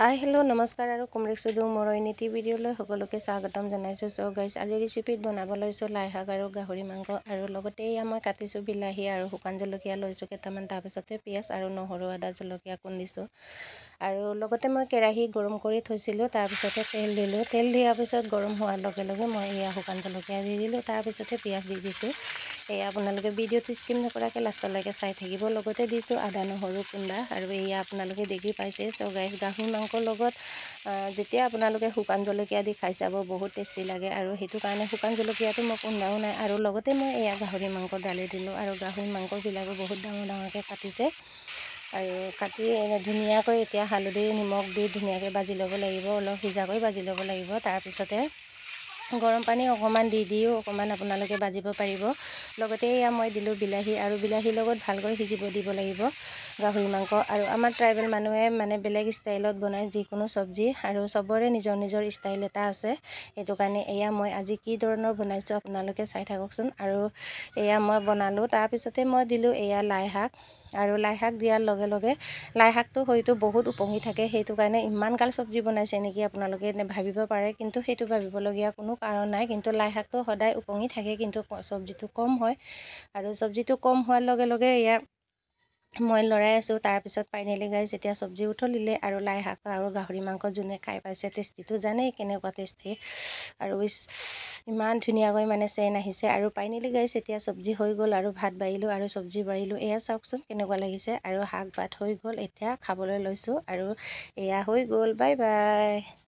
Hi hello' নমস্কাৰ আৰু কুমৰিক চুদু মোৰ নীতি ভিডিঅ'লৈ সকলোকে স্বাগতম জনাইছোঁ। চ' গাইছ আজি ৰেচিপিত বনাব লৈছোঁ লাই শাক আৰু গাহৰি মাংস, আৰু লগতে এয়া মই কাটিছোঁ বিলাহী আৰু শুকান জলকীয়া লৈছোঁ কেইটামান, তাৰপিছতে পিঁয়াজ আৰু নহৰু আদা জলকীয়া খুন্দিছোঁ। আৰু লগতে মই কেৰাহী গৰম কৰি থৈছিলোঁ, তাৰপিছতে তেল দিলোঁ। তেল দিয়াৰ পিছত গৰম হোৱাৰ লগে লগে মই এয়া শুকান জলকীয়া দি দিলোঁ, তাৰপিছতে পিঁয়াজ দি দিছোঁ। এয়া আপোনালোকে ভিডিঅ'টো স্কিপ নকৰাকৈ লাষ্টলৈকে চাই থাকিব। লগতে দিছোঁ আদা নহৰু খুন্দা, আৰু এয়া আপোনালোকে দেখি পাইছে। চ' গাইছ গাহৰি মাংসৰ লগত যেতিয়া আপোনালোকে শুকান জলকীয়া দি খাই চাব, বহুত টেষ্টি লাগে। আৰু সেইটো কাৰণে শুকান জলকীয়াটো মই খুন্দাও নাই। আৰু লগতে মই এয়া গাহৰি মাংস ডালি দিলোঁ, আৰু গাহৰি মাংসবিলাকো বহুত ডাঙৰ ডাঙৰকৈ কাটিছে। আৰু কাটি ধুনীয়াকৈ এতিয়া হালধি নিমখ দি ধুনীয়াকৈ ভাজি ল'ব লাগিব, অলপ সিজাকৈ ভাজি ল'ব লাগিব। তাৰপিছতে গৰম পানী অকণমান দিও অকণমান আপোনালোকে ভাজিব পাৰিব। লগতে এয়া মই দিলোঁ বিলাহী, আৰু বিলাহীৰ লগত ভালকৈ সিজিব দিব লাগিব গাহৰি মাংস। আৰু আমাৰ ট্ৰাইবেল মানুহে মানে বেলেগ ষ্টাইলত বনায় যিকোনো চব্জি, আৰু চবৰে নিজৰ নিজৰ ষ্টাইল এটা আছে। সেইটো কাৰণে এয়া মই আজি কি ধৰণৰ বনাইছোঁ আপোনালোকে চাই থাককচোন। আৰু এয়া মই বনালোঁ, তাৰপিছতে মই দিলোঁ এয়া লাই শাক। আৰু লাই শাক দিয়াৰ লগে লগে লাই শাকটো হয়তো বহুত উপঙি থাকে, সেইটো কাৰণে ইমান গাল চব্জি বনাইছে নেকি আপোনালোকে ভাবিব পাৰে, কিন্তু সেইটো ভাবিবলগীয়া কোনো কাৰণ নাই। কিন্তু লাই শাকটো সদায় উপঙি থাকে, কিন্তু চব্জিটো কম হয়। আৰু চব্জিটো কম হোৱাৰ লগে লগে এয়া মই লৰাই আছোঁ। তাৰপিছত ফাইনেলি গাইছ এতিয়া চব্জি উতলিলে, আৰু লাই শাক আৰু গাহৰি মাংস যোনে খাই পাইছে টেষ্টিটো জানেই কেনেকুৱা টেষ্টি। আৰু ইমান ধুনীয়াকৈ মানে চেন আহিছে। আৰু ফাইনেলি গাইছ এতিয়া চব্জি হৈ গ'ল, আৰু ভাত বাঢ়িলোঁ আৰু চব্জি বাঢ়িলোঁ। এয়া চাওকচোন কেনেকুৱা লাগিছে। আৰু শাক ভাত হৈ গ'ল, এতিয়া খাবলৈ লৈছোঁ। আৰু এয়া হৈ গ'ল, বাই বাই।